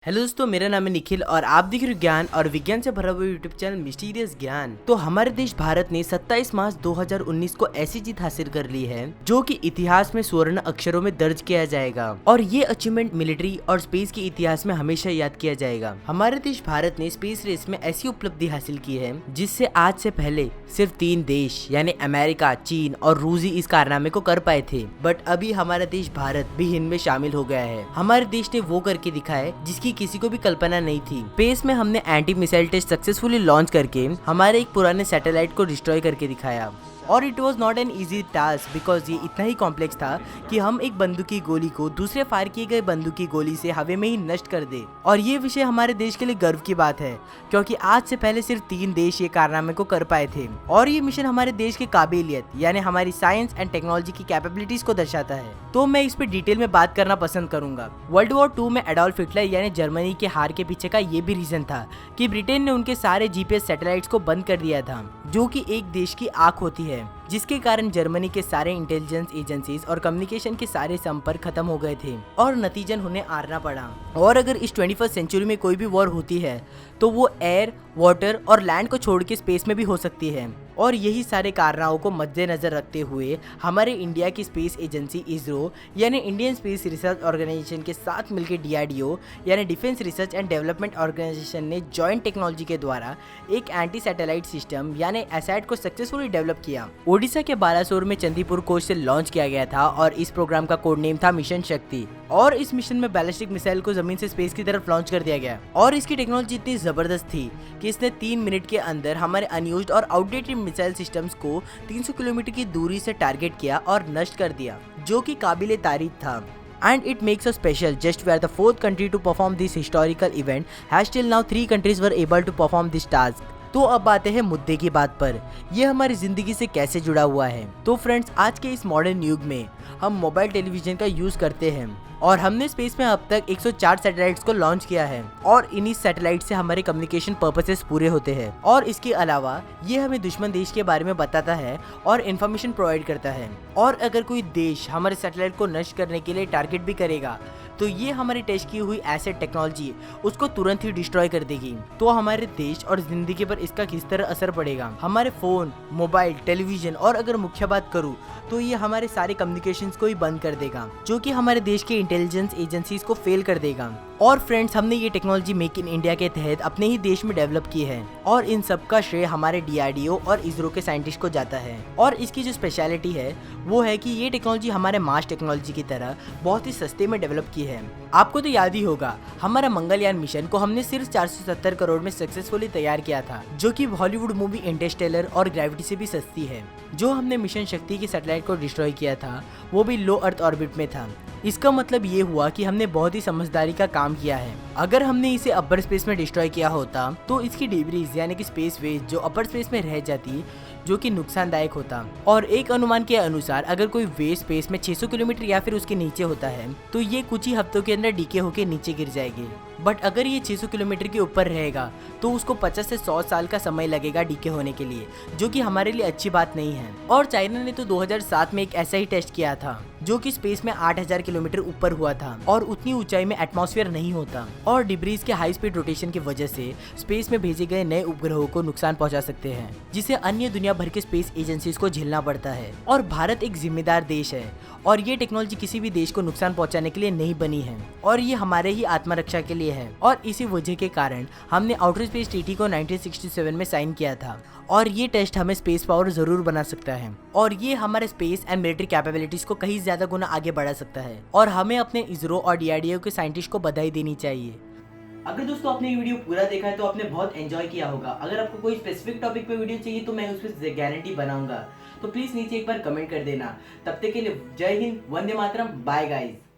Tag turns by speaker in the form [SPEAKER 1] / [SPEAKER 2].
[SPEAKER 1] Hello दोस्तों, मेरा नाम है निखिल और आप देख रहे हो ज्ञान और विज्ञान से भरा हुआ यूट्यूब चैनल मिस्टीरियस ज्ञान। तो हमारे देश भारत ने 27 मार्च 2019 को ऐसी जीत हासिल कर ली है जो कि इतिहास में स्वर्ण अक्षरों में दर्ज किया जाएगा और ये अचीवमेंट मिलिट्री और स्पेस के इतिहास में हमेशा याद किया जाएगा। हमारे देश भारत ने स्पेस रेस में ऐसी उपलब्धि हासिल की है जिससे आज से पहले सिर्फ 3 देश यानी अमेरिका, चीन और रूस ही इस कारनामे को कर पाए थे। बट अभी हमारा देश भारत भी इनमें शामिल हो गया है। हमारे देश ने वो करके दिखाया जिसकी किसी को भी कल्पना नहीं थी। स्पेस में हमने anti missile test successfully launch करके हमारे एक पुराने सैटेलाइट को डिस्ट्रॉय करके दिखाया और it was not an easy task because ये इतना ही कॉम्प्लेक्स था कि हम एक बंदूक की गोली को दूसरे फायर किए गए बंदूक की गोली से हवा में ही नष्ट कर दे। और ये विषय हमारे देश के लिए गर्व की बात है क्योंकि आज से पहले सिर्फ 3 देश ये कारनामे को कर पाए थे और ये मिशन हमारे देश की काबिलियत यानी हमारी साइंस एंड टेक्नोलॉजी की कैपेबिलिटीज को दर्शाता है। तो मैं इस पे डिटेल में बात करना पसंद करूंगा। वर्ल्ड वॉर 2 में एडोल्फ हिटलर यानी जर्मनी के हार के पीछे का ये भी रीजन था कि ब्रिटेन ने उनके सारे जीपीएस सैटेलाइट्स को बंद कर दिया था जो कि एक देश की आंख होती है, जिसके कारण जर्मनी के सारे इंटेलिजेंस एजेंसीज और कम्युनिकेशन के सारे संपर्क खत्म हो गए थे और नतीजन उन्हें हारना पड़ा। और अगर इस 21st सेंचुरी में कोई भी वॉर होती है तो वो एयर, वाटर और लैंड को छोड़ के स्पेस में भी हो सकती है। और यही सारे कारनामों को मद्देनजर रखते हुए हमारे इंडिया की स्पेस एजेंसी इसरो यानी इंडियन स्पेस रिसर्च ऑर्गेनाइजेशन के साथ मिलकर डीआरडीओ यानी defence research and development organisation ने जॉइंट टेक्नोलॉजी के द्वारा एक एंटी सैटेलाइट सिस्टम यानी एसैट को सक्सेसफुली डेवलप किया। ओडिशा के बालासोर में चंदीपुर कोस्ट से लॉन्च किया गया था और इस प्रोग्राम का कोड नेम था मिशन शक्ति। और इस मिशन में बैलिस्टिक मिसाइल को जमीन से स्पेस की तरफ लॉन्च कर दिया गया और इसकी टेक्नोलॉजी इतनी जबरदस्त थी कि इसने 3 मिनट के अंदर हमारे अनयूज्ड और आउटडेटेड मिसाइल सिस्टम्स को 300 किलोमीटर की दूरी से टारगेट किया और नष्ट कर दिया, जो कि काबिले तारीफ था। And it makes us special just we are the 4th country to perform this historical event as till now 3 countries were able to perform this task। तो अब आते हैं मुद्दे की बात पर, ये हमारी जिंदगी से कैसे जुड़ा हुआ है। तो फ्रेंड्स, आज के इस मॉडर्न युग में हम मोबाइल टेलीविजन का यूज करते हैं और हमने स्पेस में अब तक 104 सैटेलाइट्स को लॉन्च किया है और इन्हीं सैटेलाइट से हमारे कम्युनिकेशन पर्पसेस पूरे होते हैं। और इसके अलावा ये हमें दुश्मन देश के बारे में बताता है और इन्फॉर्मेशन प्रोवाइड करता है। और अगर कोई देश हमारे सैटेलाइट को नष्ट करने के लिए टारगेट भी करेगा तो ये हमारी टेस्ट की हुई एसेट टेक्नोलॉजी उसको तुरंत ही डिस्ट्रॉय कर देगी। तो हमारे देश और जिंदगी पर इसका किस तरह असर पड़ेगा? हमारे फोन, मोबाइल, टेलीविजन और अगर मुख्य बात करूँ तो ये हमारे सारे कम्युनिकेशंस को ही बंद कर देगा, जो कि हमारे देश के इंटेलिजेंस एजेंसीज को फेल कर देगा। और फ्रेंड्स, हमने ये टेक्नोलॉजी मेक इन इंडिया के तहत अपने ही देश में डेवलप की है और इन सब का श्रेय हमारे डीआरडीओ और इसरो के साइंटिस्ट को जाता है। और इसकी जो स्पेशलिटी है वो है कि ये टेक्नोलॉजी हमारे मार्स टेक्नोलॉजी की तरह बहुत ही सस्ते में डेवलप की है। आपको तो याद ही होगा, हमारा मंगलयान मिशन को हमने सिर्फ 470 करोड़ में सक्सेसफुली तैयार किया था, जो कि हॉलीवुड मूवी इंटरस्टेलर और ग्रेविटी से भी सस्ती है। जो हमने मिशन शक्ति की सैटेलाइट को डिस्ट्रॉय किया था वो भी लो अर्थ ऑर्बिट में था। इसका मतलब ये हुआ कि हमने बहुत ही समझदारी का काम किया है। अगर हमने इसे अपर स्पेस में डिस्ट्रॉय किया होता तो इसकी डिब्रीज यानी कि स्पेस वेस्ट जो अपर स्पेस में रह जाती, जो कि नुकसानदायक होता। और एक अनुमान के अनुसार अगर कोई वेस्ट स्पेस में 600 किलोमीटर या फिर उसके नीचे होता है तो ये कुछ ही हफ्तों के अंदर डीके होकर नीचे गिर जाएगी। बट अगर ये 600 किलोमीटर के ऊपर रहेगा तो उसको 50 से 100 साल का समय लगेगा डीके होने के लिए, जो कि हमारे लिए अच्छी बात नहीं है। और चाइना ने तो 2007 में एक ऐसा ही टेस्ट किया था जो कि स्पेस में 8000 किलोमीटर ऊपर हुआ था और उतनी ऊंचाई में एटमॉस्फेयर नहीं होता और डिब्रीज के हाई स्पीड रोटेशन की वजह से स्पेस में भेजे गए नए उपग्रहों को नुकसान पहुंचा सकते हैं, जिसे अन्य दुनिया भर के स्पेस एजेंसीज को झेलना पड़ता है। और भारत एक जिम्मेदार देश है और ये टेक्नोलॉजी किसी भी देश को नुकसान पहुंचाने के लिए नहीं बनी है और ये हमारे ही आत्मरक्षा के लिए है। और इसी वजह के कारण हमने आउटर स्पेस ट्रीटी को 1967 में साइन किया था और ये टेस्ट हमें स्पेस पावर जरूर बना सकता है और ये हमारे स्पेस एंड मिलिट्री कैपेबिलिटीज को कहीं ज्यादा गुना आगे बढ़ा सकता है। और हमें अपने इसरो और डीआरडीओ के साइंटिस्ट को बधाई देनी चाहिए। अगर दोस्तों आपने ये वीडियो पूरा देखा है तो आपने बहुत एंजॉय किया होगा। अगर आपको कोई स्पेसिफिक टॉपिक पे वीडियो चाहिए तो मैं उस पर गारंटी बनाऊंगा, तो प्लीज नीचे एक बार कमेंट कर देना। तब तक के लिए जय हिंद, वंदे मातरम, बाय गाइस।